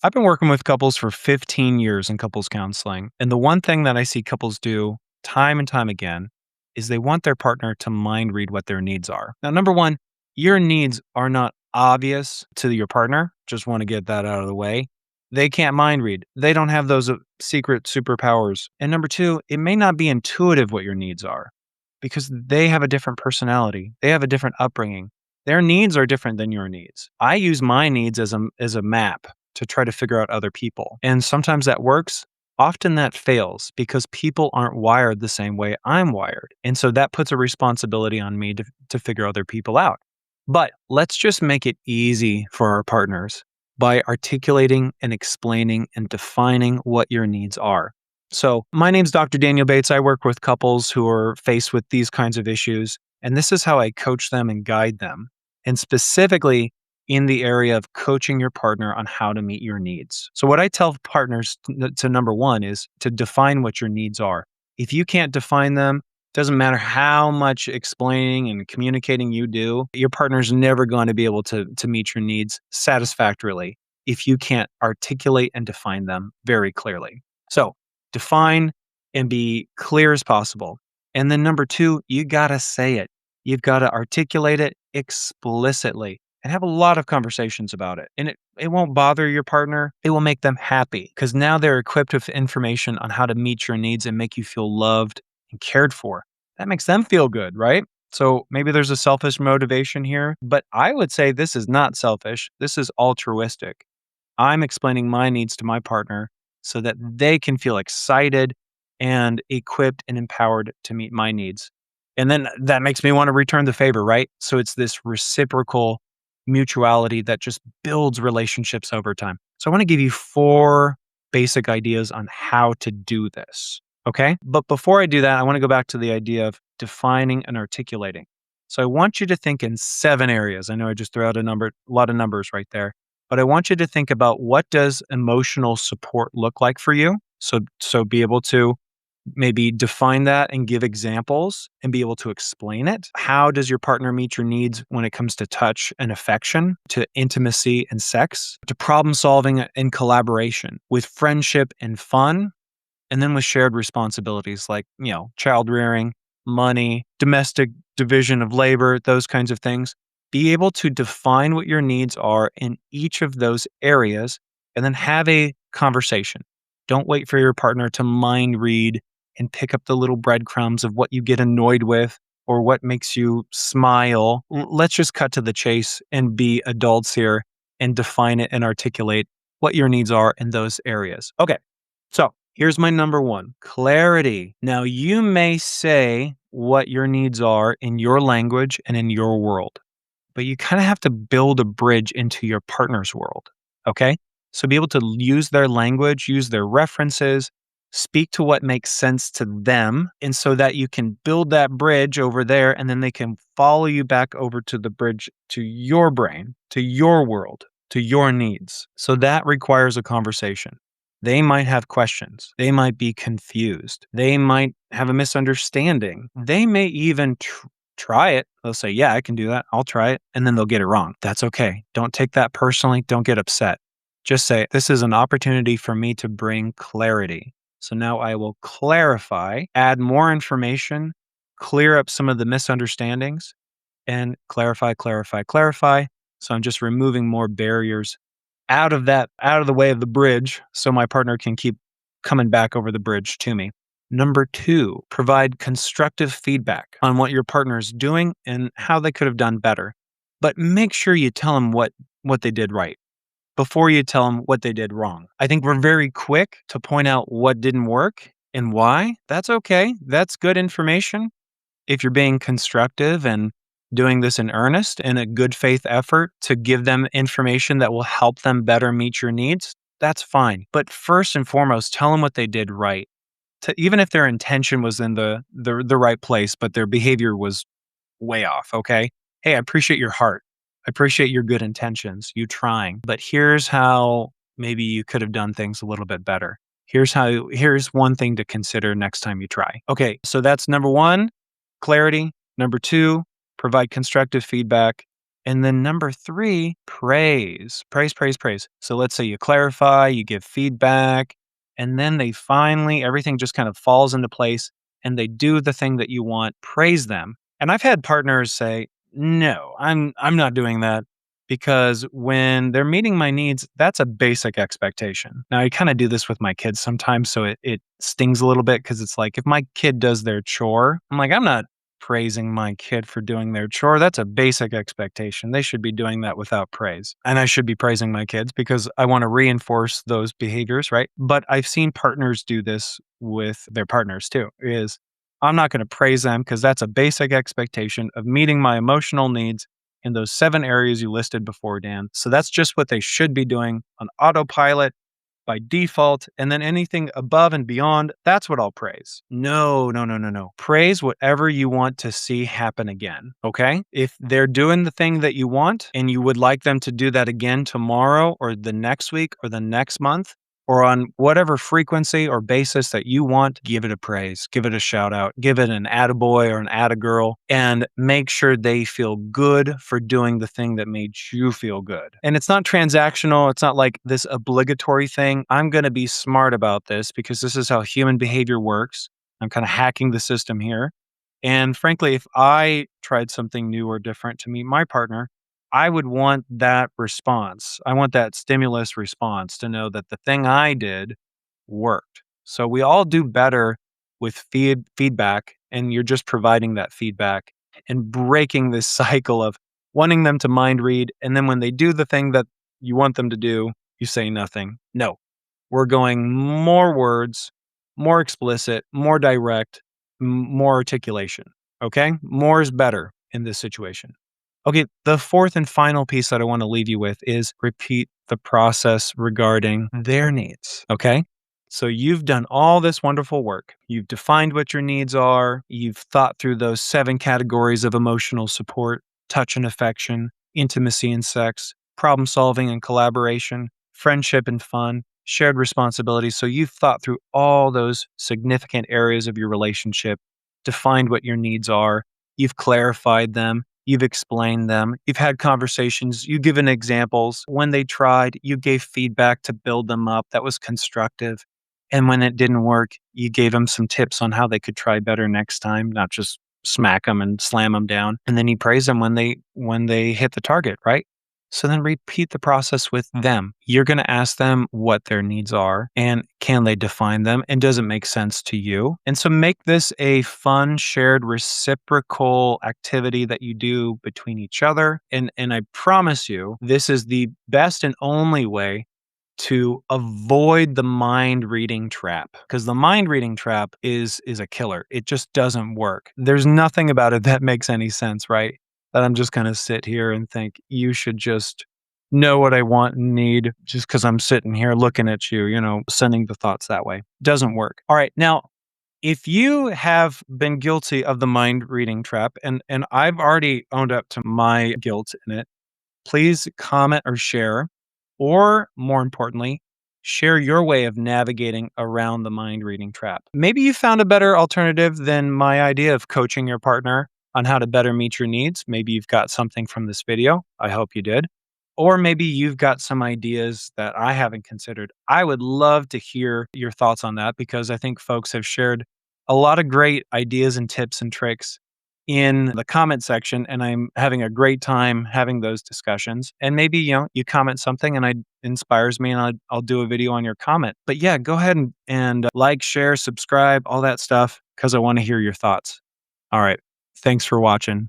I've been working with couples for 15 years in couples counseling. And the one thing that I see couples do time and time again is they want their partner to mind read what their needs are. Now, number one, your needs are not obvious to your partner. Just want to get that out of the way. They can't mind read. They don't have those secret superpowers. And number two, it may not be intuitive what your needs are because they have a different personality. They have a different upbringing. Their needs are different than your needs. I use my needs as a map to try to figure out other people. And sometimes that works. Often that fails because people aren't wired the same way I'm wired. And so that puts a responsibility on me to figure other people out. But let's just make it easy for our partners by articulating and explaining and defining what your needs are. So, my name's Dr. Daniel Bates. I work with couples who are faced with these kinds of issues. And this is how I coach them and guide them. And specifically, in the area of coaching your partner on how to meet your needs. So, what I tell partners to number one is to define what your needs are. If you can't define them, doesn't matter how much explaining and communicating you do, your partner's never going to be able to meet your needs satisfactorily if you can't articulate and define them very clearly. So, define and be clear as possible. And then number two, you got to say it. You've got to articulate it explicitly and have a lot of conversations about it. And it won't bother your partner. It will make them happy because now they're equipped with information on how to meet your needs and make you feel loved and cared for. That makes them feel good, right? So maybe there's a selfish motivation here, but I would say this is not selfish. This is altruistic. I'm explaining my needs to my partner so that they can feel excited and equipped and empowered to meet my needs. And then that makes me want to return the favor, right? So it's this reciprocal mutuality that just builds relationships over time. So I want to give you 4 basic ideas on how to do this. Okay. But before I do that, I want to go back to the idea of defining and articulating. So I want you to think in 7 areas. I know I just threw out a lot of numbers right there, but I want you to think about what does emotional support look like for you? So be able to maybe define that and give examples and be able to explain it. How does your partner meet your needs when it comes to touch and affection, to intimacy and sex, to problem solving and collaboration, with friendship and fun, and then with shared responsibilities like, child rearing, money, domestic division of labor, those kinds of things. Be able to define what your needs are in each of those areas and then have a conversation. Don't wait for your partner to mind read and pick up the little breadcrumbs of what you get annoyed with or what makes you smile. Let's just cut to the chase and be adults here and define it and articulate what your needs are in those areas. Okay, so here's my number one, clarity. Now, you may say what your needs are in your language and in your world, but you kind of have to build a bridge into your partner's world, okay? So be able to use their language, use their references, speak to what makes sense to them, and so that you can build that bridge over there, and then they can follow you back over to the bridge to your brain, to your world, to your needs. So that requires a conversation. They might have questions. They might be confused. They might have a misunderstanding. They may even try it. They'll say, yeah, I can do that. I'll try it. And then they'll get it wrong. That's okay. Don't take that personally. Don't get upset. Just say, this is an opportunity for me to bring clarity. So now I will clarify, add more information, clear up some of the misunderstandings, and clarify. So I'm just removing more barriers out of the way of the bridge so my partner can keep coming back over the bridge to me. Number 2, provide constructive feedback on what your partner is doing and how they could have done better. But make sure you tell them what they did right before you tell them what they did wrong. I think we're very quick to point out what didn't work and why. That's okay. That's good information. If you're being constructive and doing this in earnest and a good faith effort to give them information that will help them better meet your needs, that's fine. But first and foremost, tell them what they did right. Even if their intention was in the right place, but their behavior was way off, okay? Hey, I appreciate your heart. I appreciate your good intentions, you trying, but here's how maybe you could have done things a little bit better. Here's one thing to consider next time you try. Okay, so that's number 1, clarity. Number 2, provide constructive feedback. And then number 3, praise. Praise, praise, praise. So let's say you clarify, you give feedback, and then they finally everything just kind of falls into place and they do the thing that you want. Praise them. And I've had partners say, "No, I'm not doing that." Because when they're meeting my needs, that's a basic expectation. Now, I kind of do this with my kids sometimes, so it stings a little bit because it's like if my kid does their chore, I'm like, I'm not praising my kid for doing their chore. That's a basic expectation. They should be doing that without praise. And I should be praising my kids because I want to reinforce those behaviors, right? But I've seen partners do this with their partners too, is I'm not going to praise them because that's a basic expectation of meeting my emotional needs in those 7 areas you listed before, Dan. So that's just what they should be doing on autopilot by default. And then anything above and beyond, that's what I'll praise. No, no, no, no, no. Praise whatever you want to see happen again. Okay. If they're doing the thing that you want and you would like them to do that again tomorrow or the next week or the next month, or on whatever frequency or basis that you want, give it a praise, give it a shout out, give it an attaboy or an attagirl, and make sure they feel good for doing the thing that made you feel good. And it's not transactional. It's not like this obligatory thing. I'm going to be smart about this because this is how human behavior works. I'm kind of hacking the system here. And frankly, if I tried something new or different to meet my partner, I would want that response. I want that stimulus response to know that the thing I did worked. So we all do better with feedback, and you're just providing that feedback and breaking this cycle of wanting them to mind read. And then when they do the thing that you want them to do, you say nothing. No, we're going more words, more explicit, more direct, more articulation. Okay. More is better in this situation. Okay, the fourth and final piece that I want to leave you with is repeat the process regarding their needs. Okay. So you've done all this wonderful work. You've defined what your needs are. You've thought through those 7 categories of emotional support: touch and affection, intimacy and sex, problem solving and collaboration, friendship and fun, shared responsibilities. So you've thought through all those significant areas of your relationship, defined what your needs are. You've clarified them. You've explained them. You've had conversations. You've given examples. When they tried, you gave feedback to build them up that was constructive. And when it didn't work, you gave them some tips on how they could try better next time, not just smack them and slam them down. And then you praise them when they hit the target, right? So then repeat the process with them. You're going to ask them what their needs are and can they define them and does it make sense to you? And so make this a fun, shared, reciprocal activity that you do between each other. And I promise you, this is the best and only way to avoid the mind reading trap, because the mind reading trap is a killer. It just doesn't work. There's nothing about it that makes any sense, right? That I'm just going to sit here and think you should just know what I want and need just because I'm sitting here looking at you, sending the thoughts that way. Doesn't work. All right. Now, if you have been guilty of the mind reading trap, and I've already owned up to my guilt in it, please comment or share, or more importantly, share your way of navigating around the mind reading trap. Maybe you found a better alternative than my idea of coaching your partner on how to better meet your needs. Maybe you've got something from this video. I hope you did. Or maybe you've got some ideas that I haven't considered. I would love to hear your thoughts on that because I think folks have shared a lot of great ideas and tips and tricks in the comment section, and I'm having a great time having those discussions. And maybe, you comment something and it inspires me and I'll do a video on your comment. But yeah, go ahead and like, share, subscribe, all that stuff, because I want to hear your thoughts. All right. Thanks for watching.